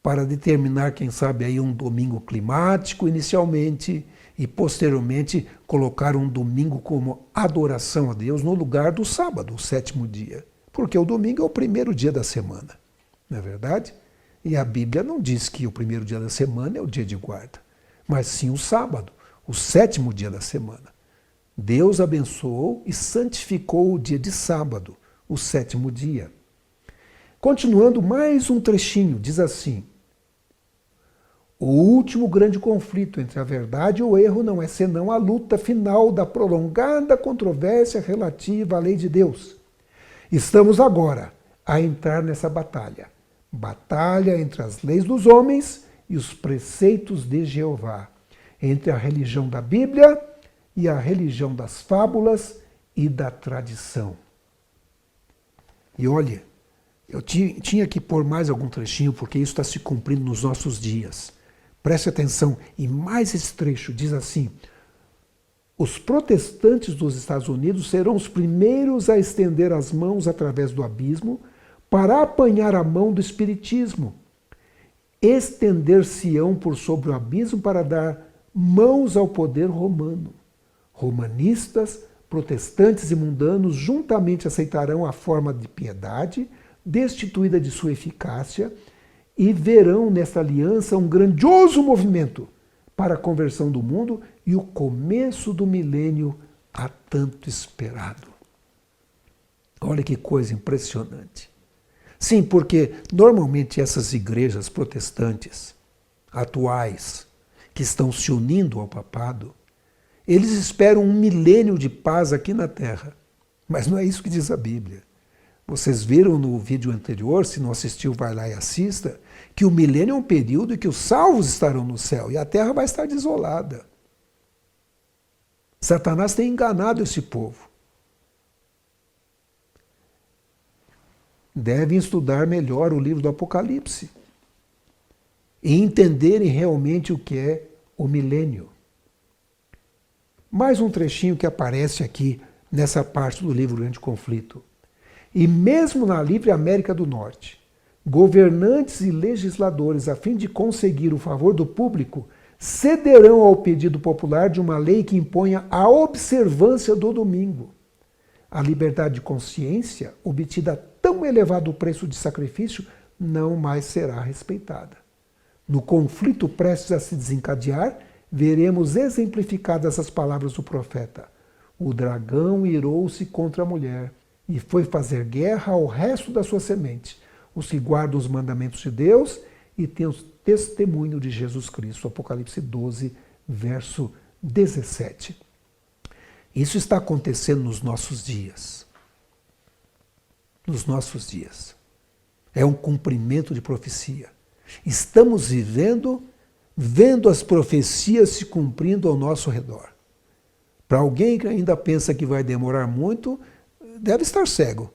para determinar, quem sabe, aí um domingo climático inicialmente, e posteriormente colocar um domingo como adoração a Deus no lugar do sábado, o 7º dia. Porque o domingo é o primeiro dia da semana, não é verdade? E a Bíblia não diz que o primeiro dia da semana é o dia de guarda, mas sim o sábado, o 7º dia da semana. Deus abençoou e santificou o dia de sábado, o 7º dia. Continuando mais um trechinho, diz assim: o último grande conflito entre a verdade e o erro não é senão a luta final da prolongada controvérsia relativa à lei de Deus. Estamos agora a entrar nessa batalha. Batalha entre as leis dos homens e os preceitos de Jeová. Entre a religião da Bíblia e a religião das fábulas e da tradição. E olha, eu tinha que pôr mais algum trechinho, porque isso está se cumprindo nos nossos dias. Preste atenção, e mais esse trecho diz assim: os protestantes dos Estados Unidos serão os primeiros a estender as mãos através do abismo para apanhar a mão do espiritismo. Estender-se-ão por sobre o abismo para dar mãos ao poder romano. Romanistas, protestantes e mundanos juntamente aceitarão a forma de piedade, destituída de sua eficácia, e verão nesta aliança um grandioso movimento para a conversão do mundo e o começo do milênio há tanto esperado. Olha que coisa impressionante. Sim, porque normalmente essas igrejas protestantes atuais, que estão se unindo ao papado, eles esperam um milênio de paz aqui na Terra. Mas não é isso que diz a Bíblia. Vocês viram no vídeo anterior, se não assistiu, vai lá e assista, que o milênio é um período em que os salvos estarão no céu e a terra vai estar desolada. Satanás tem enganado esse povo. Devem estudar melhor o livro do Apocalipse e entenderem realmente o que é o milênio. Mais um trechinho que aparece aqui nessa parte do livro Grande Conflito. E mesmo na livre América do Norte, governantes e legisladores, a fim de conseguir o favor do público, cederão ao pedido popular de uma lei que imponha a observância do domingo. A liberdade de consciência, obtida a tão elevado preço de sacrifício, não mais será respeitada. No conflito prestes a se desencadear, veremos exemplificadas as palavras do profeta: o dragão irou-se contra a mulher e foi fazer guerra ao resto da sua semente, os que guardam os mandamentos de Deus e têm o testemunho de Jesus Cristo. Apocalipse 12, verso 17. Isso está acontecendo nos nossos dias. Nos nossos dias. É um cumprimento de profecia. Estamos vendo as profecias se cumprindo ao nosso redor. Para alguém que ainda pensa que vai demorar muito, deve estar cego.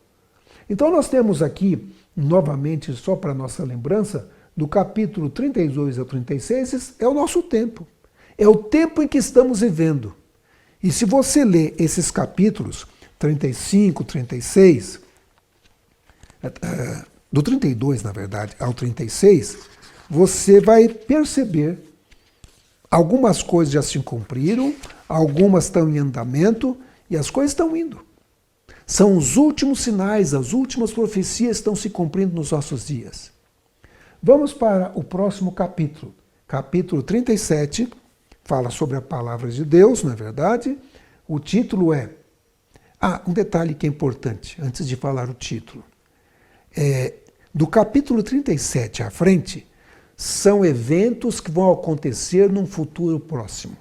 Então nós temos aqui, novamente, só para nossa lembrança, do capítulo 32 ao 36, é o nosso tempo. É o tempo em que estamos vivendo. E se você ler esses capítulos, 35, 36, do 32, na verdade, ao 36, você vai perceber algumas coisas já se cumpriram, algumas estão em andamento e as coisas estão indo. São os últimos sinais, as últimas profecias estão se cumprindo nos nossos dias. Vamos para o próximo capítulo. Capítulo 37, fala sobre a palavra de Deus, não é verdade? O título é... um detalhe que é importante, antes de falar o título. Do capítulo 37 à frente, são eventos que vão acontecer num futuro próximo.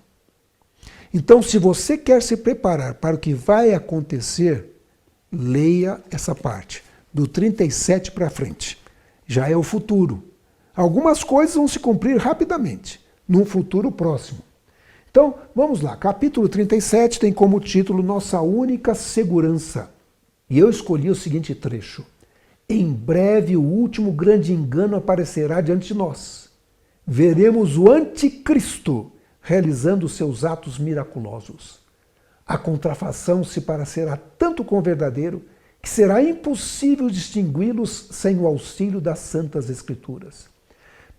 Então, se você quer se preparar para o que vai acontecer, leia essa parte, do 37 para frente. Já é o futuro. Algumas coisas vão se cumprir rapidamente, num futuro próximo. Então, vamos lá. Capítulo 37 tem como título Nossa Única Segurança. E eu escolhi o seguinte trecho. Em breve o último grande engano aparecerá diante de nós. Veremos o anticristo realizando seus atos miraculosos. A contrafação se parecerá tanto com o verdadeiro que será impossível distingui-los sem o auxílio das Santas Escrituras.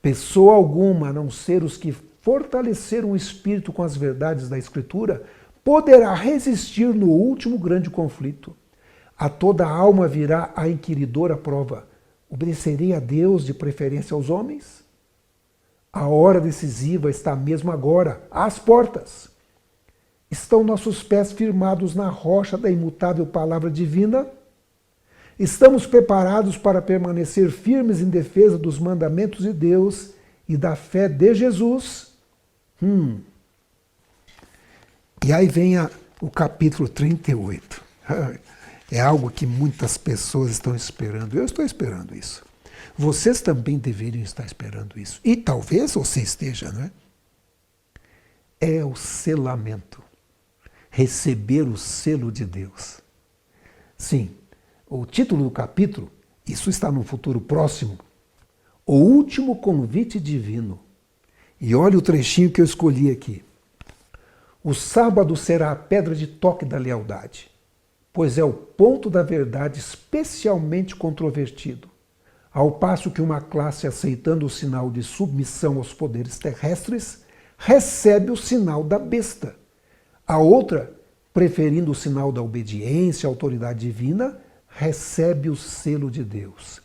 Pessoa alguma, a não ser os que fortaleceram o espírito com as verdades da Escritura, poderá resistir no último grande conflito. A toda alma virá a inquiridora prova. Obedecerei a Deus de preferência aos homens? A hora decisiva está mesmo agora, às portas. Estão nossos pés firmados na rocha da imutável palavra divina? Estamos preparados para permanecer firmes em defesa dos mandamentos de Deus e da fé de Jesus? E aí vem o capítulo 38. É algo que muitas pessoas estão esperando. Eu estou esperando isso. Vocês também deveriam estar esperando isso. E talvez você esteja, não é? É o selamento. Receber o selo de Deus. Sim, o título do capítulo, isso está no futuro próximo, o último convite divino. E olha o trechinho que eu escolhi aqui. O sábado será a pedra de toque da lealdade, pois é o ponto da verdade especialmente controvertido, ao passo que uma classe aceitando o sinal de submissão aos poderes terrestres recebe o sinal da besta. A outra, preferindo o sinal da obediência à autoridade divina, recebe o selo de Deus.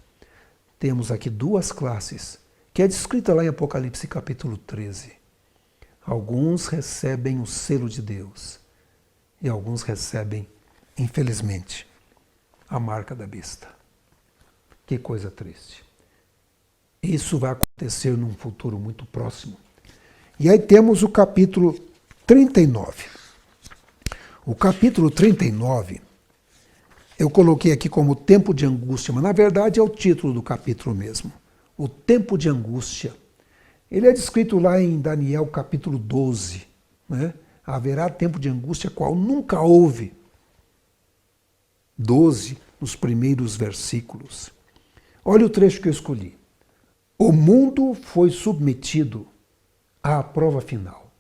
Temos aqui duas classes, que é descrita lá em Apocalipse capítulo 13. Alguns recebem o selo de Deus e alguns recebem, infelizmente, a marca da besta. Que coisa triste. Isso vai acontecer num futuro muito próximo. E aí temos o capítulo 39. O capítulo 39, eu coloquei aqui como tempo de angústia, mas na verdade é o título do capítulo mesmo. O tempo de angústia. Ele é descrito lá em Daniel capítulo 12. Né? Haverá tempo de angústia qual nunca houve. 12, nos primeiros versículos. Olha o trecho que eu escolhi. O mundo foi submetido à prova final.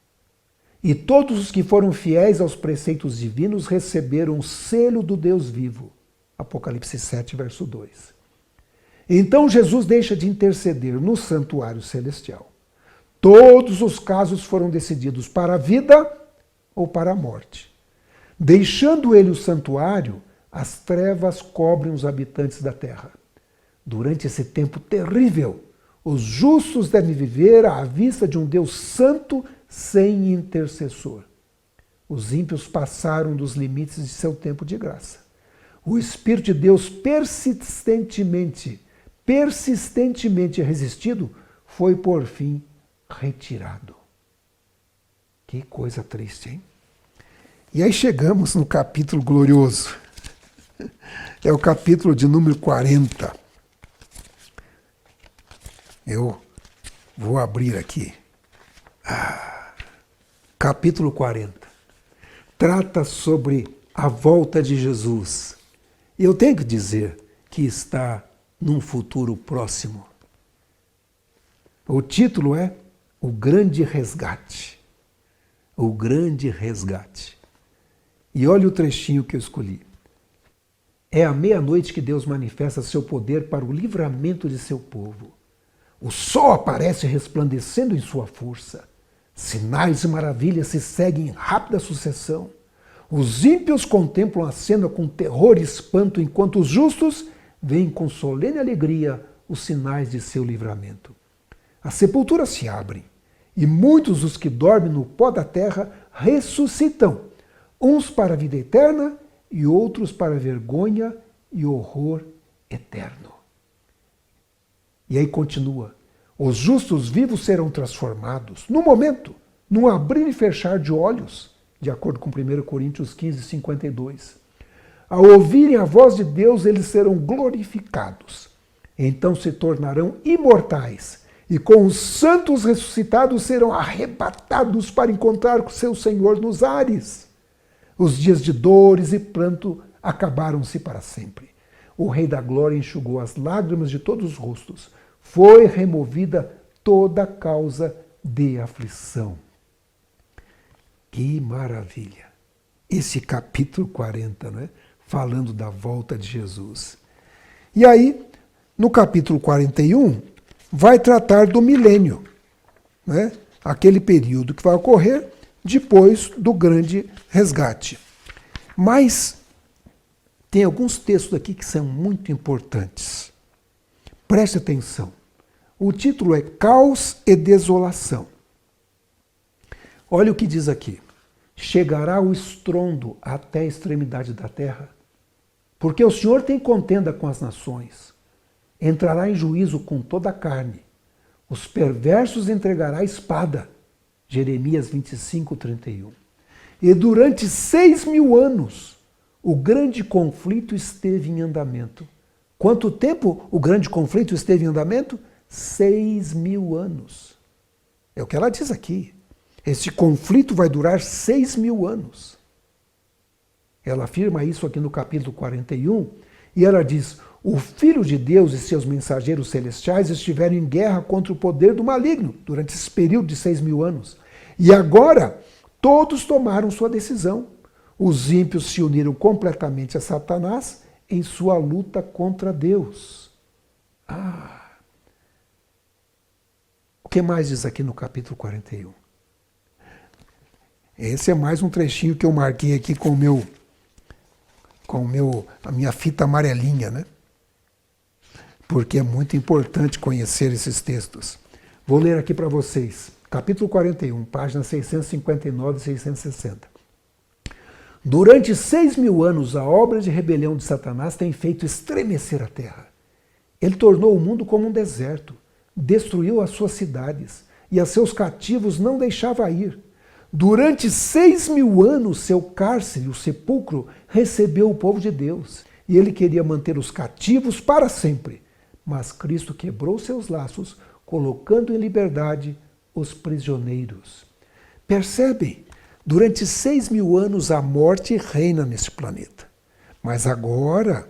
E todos os que foram fiéis aos preceitos divinos receberam o selo do Deus vivo. Apocalipse 7, verso 2. Então Jesus deixa de interceder no santuário celestial. Todos os casos foram decididos para a vida ou para a morte. Deixando ele o santuário, as trevas cobrem os habitantes da terra. Durante esse tempo terrível, os justos devem viver à vista de um Deus santo sem intercessor. Os ímpios passaram dos limites de seu tempo de graça. O Espírito de Deus persistentemente resistido, foi por fim retirado. Que coisa triste, hein? E aí chegamos no capítulo glorioso. É o capítulo de número 40. Eu vou abrir aqui. Capítulo 40. Trata sobre a volta de Jesus. E eu tenho que dizer que está num futuro próximo. O título é O Grande Resgate. O Grande Resgate. E olha o trechinho que eu escolhi. É à meia-noite que Deus manifesta seu poder para o livramento de seu povo. O sol aparece resplandecendo em sua força. Sinais e maravilhas se seguem em rápida sucessão. Os ímpios contemplam a cena com terror e espanto, enquanto os justos veem com solene alegria os sinais de seu livramento. As sepulturas se abrem, e muitos dos que dormem no pó da terra ressuscitam, uns para a vida eterna e outros para a vergonha e horror eterno. E aí continua. Os justos vivos serão transformados, no momento, num abrir e fechar de olhos, de acordo com 1 Coríntios 15, 52. Ao ouvirem a voz de Deus, eles serão glorificados. Então se tornarão imortais, e com os santos ressuscitados serão arrebatados para encontrar com seu Senhor nos ares. Os dias de dores e pranto acabaram-se para sempre. o Rei da Glória enxugou as lágrimas de todos os rostos. Foi removida toda causa de aflição. Que maravilha! Esse capítulo 40, né? Falando da volta de Jesus. E aí, no capítulo 41, vai tratar do milênio, né? Aquele período que vai ocorrer depois do grande resgate. Mas tem alguns textos aqui que são muito importantes. Preste atenção. O título é Caos e Desolação. Olha o que diz aqui. Chegará o estrondo até a extremidade da terra, porque o Senhor tem contenda com as nações. Entrará em juízo com toda a carne. Os perversos entregará a espada. Jeremias 25:31. E durante 6.000 anos, o grande conflito esteve em andamento. Quanto tempo o grande conflito esteve em andamento? 6.000 anos. É o que ela diz aqui. Este conflito vai durar 6.000 anos. Ela afirma isso aqui no capítulo 41, e ela diz: o Filho de Deus e seus mensageiros celestiais estiveram em guerra contra o poder do maligno durante esse período de 6.000 anos. E agora, todos tomaram sua decisão. Os ímpios se uniram completamente a Satanás em sua luta contra Deus. O que mais diz aqui no capítulo 41? Esse é mais um trechinho que eu marquei aqui com a minha fita amarelinha, né? Porque é muito importante conhecer esses textos. Vou ler aqui para vocês. Capítulo 41, páginas 659 e 660. Durante 6.000 anos, a obra de rebelião de Satanás tem feito estremecer a terra. Ele tornou o mundo como um deserto, destruiu as suas cidades e a seus cativos não deixava ir. Durante 6.000 anos, seu cárcere, o sepulcro, recebeu o povo de Deus. E ele queria manter os cativos para sempre. Mas Cristo quebrou seus laços, colocando em liberdade os prisioneiros. Percebem? Durante 6.000 anos, a morte reina neste planeta. Mas agora,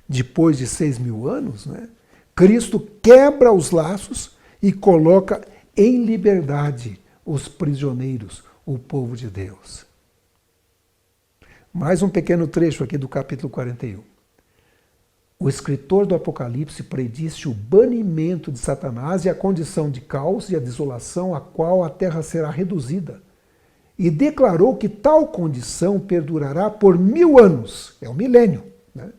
depois de 6.000 anos, né, Cristo quebra os laços e coloca em liberdade os prisioneiros, o povo de Deus. Mais um pequeno trecho aqui do capítulo 41. O escritor do Apocalipse predisse o banimento de Satanás e a condição de caos e a desolação a qual a terra será reduzida. E declarou que tal condição perdurará por 1.000 anos. É o milênio, né?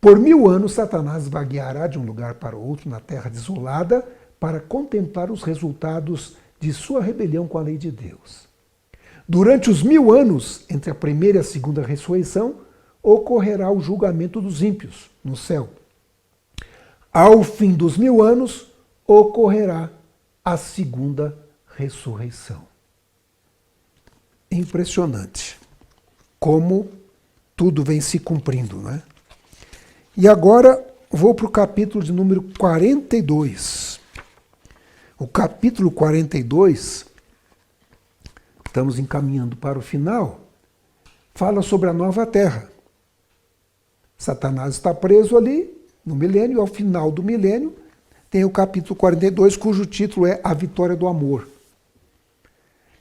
Por 1.000 anos, Satanás vagueará de um lugar para outro na terra desolada para contemplar os resultados de sua rebelião com a lei de Deus. Durante os 1.000 anos, entre a primeira e a segunda ressurreição, ocorrerá o julgamento dos ímpios no céu. Ao fim dos 1.000 anos, ocorrerá a segunda ressurreição. Impressionante como tudo vem se cumprindo, né? E agora vou para o capítulo de número 42. O capítulo 42, estamos encaminhando para o final, fala sobre a nova terra. Satanás está preso ali no milênio, ao final do milênio, tem o capítulo 42, cujo título é A Vitória do Amor.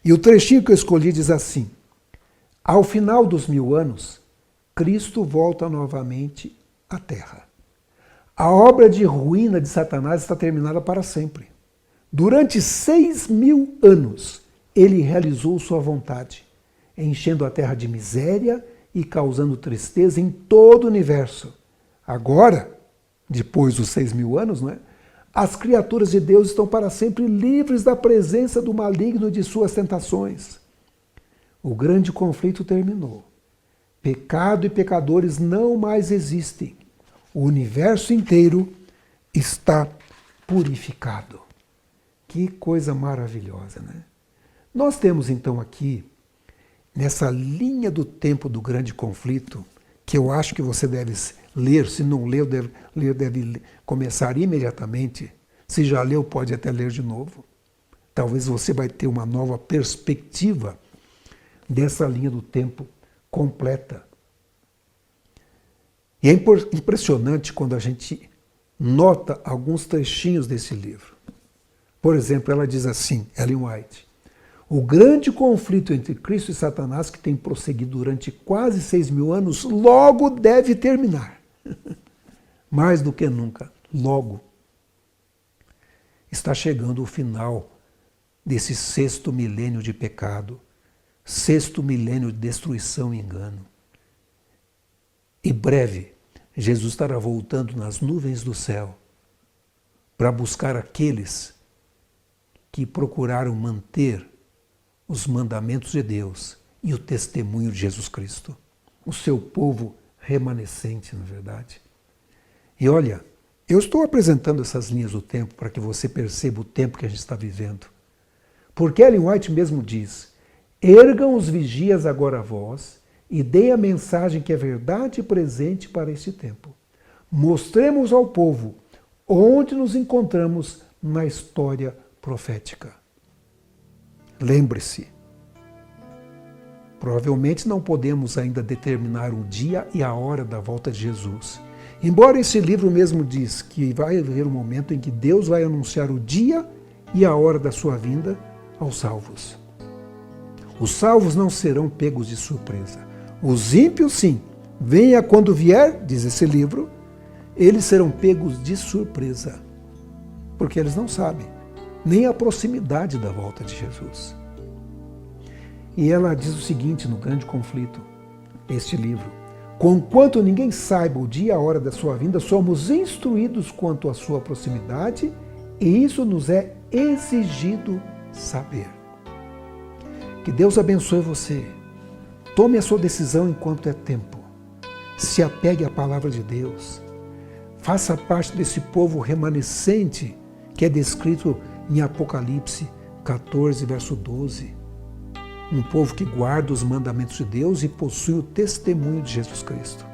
E o trechinho que eu escolhi diz assim: ao final dos 1.000 anos, Cristo volta novamente à terra. A obra de ruína de Satanás está terminada para sempre. Durante 6.000 anos, ele realizou sua vontade, enchendo a terra de miséria e causando tristeza em todo o universo. Agora, depois dos 6.000 anos, não é? As criaturas de Deus estão para sempre livres da presença do maligno e de suas tentações. O grande conflito terminou. Pecado e pecadores não mais existem. O universo inteiro está purificado. Que coisa maravilhosa, né? Nós temos então aqui, nessa linha do tempo do grande conflito, que eu acho que você deve ler, se não leu, deve começar imediatamente. Se já leu, pode até ler de novo. Talvez você vai ter uma nova perspectiva dessa linha do tempo completa. E é impressionante quando a gente nota alguns trechinhos desse livro. Por exemplo, ela diz assim, Ellen White: o grande conflito entre Cristo e Satanás, que tem prosseguido durante quase 6.000 anos, logo deve terminar. Mais do que nunca, logo. Está chegando o final desse 6º milênio de pecado, 6º milênio de destruição e engano. E breve, Jesus estará voltando nas nuvens do céu para buscar aqueles que procuraram manter os mandamentos de Deus e o testemunho de Jesus Cristo. O seu povo remanescente, na verdade. E olha, eu estou apresentando essas linhas do tempo para que você perceba o tempo que a gente está vivendo. Porque Ellen White mesmo diz: ergam os vigias agora vós e deem a mensagem que é verdade e presente para este tempo. Mostremos ao povo onde nos encontramos na história profética. Lembre-se, provavelmente não podemos ainda determinar o dia e a hora da volta de Jesus. Embora esse livro mesmo diz que vai haver um momento em que Deus vai anunciar o dia e a hora da sua vinda aos salvos. Os salvos não serão pegos de surpresa. Os ímpios, sim. Venha quando vier, diz esse livro, eles serão pegos de surpresa. Porque eles não sabem nem a proximidade da volta de Jesus. E ela diz o seguinte no Grande Conflito, este livro: conquanto ninguém saiba o dia e a hora da sua vinda, somos instruídos quanto à sua proximidade, e isso nos é exigido saber. Que Deus abençoe você. Tome a sua decisão enquanto é tempo. Se apegue à palavra de Deus. Faça parte desse povo remanescente que é descrito em Apocalipse 14, verso 12. Um povo que guarda os mandamentos de Deus e possui o testemunho de Jesus Cristo.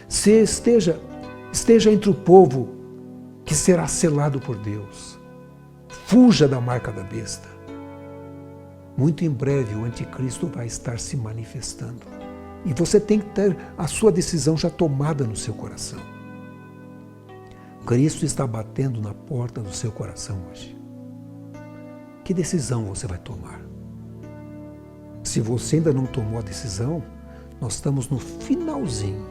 Esteja entre o povo que será selado por Deus. Fuja da marca da besta. Muito em breve o anticristo vai estar se manifestando. E você tem que ter a sua decisão já tomada no seu coração. Cristo está batendo na porta do seu coração hoje. Que decisão você vai tomar? Se você ainda não tomou a decisão, nós estamos no finalzinho.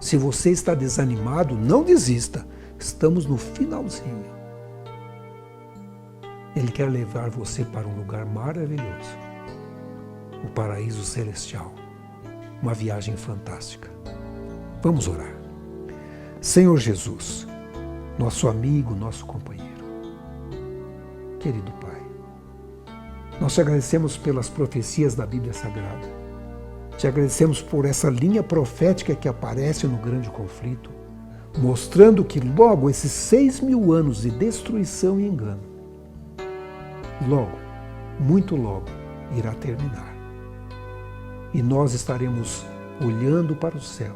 Se você está desanimado, não desista. Estamos no finalzinho. Ele quer levar você para um lugar maravilhoso. O paraíso celestial. Uma viagem fantástica. Vamos orar. Senhor Jesus, nosso amigo, nosso companheiro. Querido Pai, nós te agradecemos pelas profecias da Bíblia Sagrada. Te agradecemos por essa linha profética que aparece no Grande Conflito, mostrando que logo esses 6.000 anos de destruição e engano, logo, muito logo, irá terminar. E nós estaremos olhando para o céu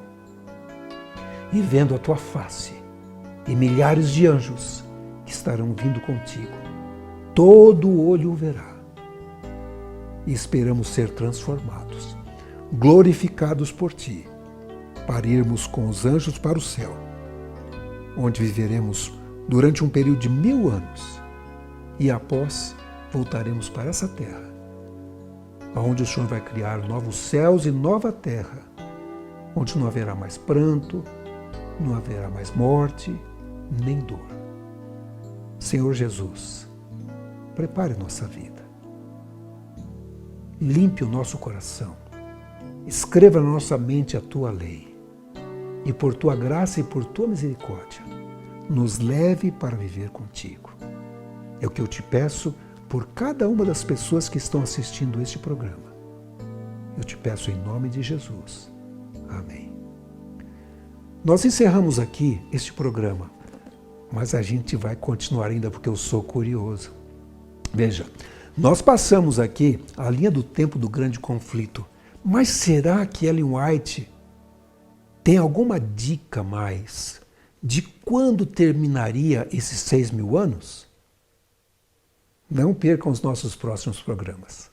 e vendo a tua face e milhares de anjos que estarão vindo contigo. Todo olho o verá. E esperamos ser transformados, glorificados por ti, para irmos com os anjos para o céu, onde viveremos durante um período de 1000 anos e após voltaremos para essa terra, onde o Senhor vai criar novos céus e nova terra, onde não haverá mais pranto, não haverá mais morte, nem dor. Senhor Jesus, prepare nossa vida. Limpe o nosso coração. Escreva na nossa mente a tua lei. E por tua graça e por tua misericórdia, nos leve para viver contigo. É o que eu te peço por cada uma das pessoas que estão assistindo este programa. Eu te peço em nome de Jesus. Amém. Nós encerramos aqui este programa, mas a gente vai continuar ainda porque eu sou curioso. Veja, nós passamos aqui a linha do tempo do Grande Conflito, mas será que Ellen White tem alguma dica mais de quando terminaria esses 6.000 anos? Não percam os nossos próximos programas.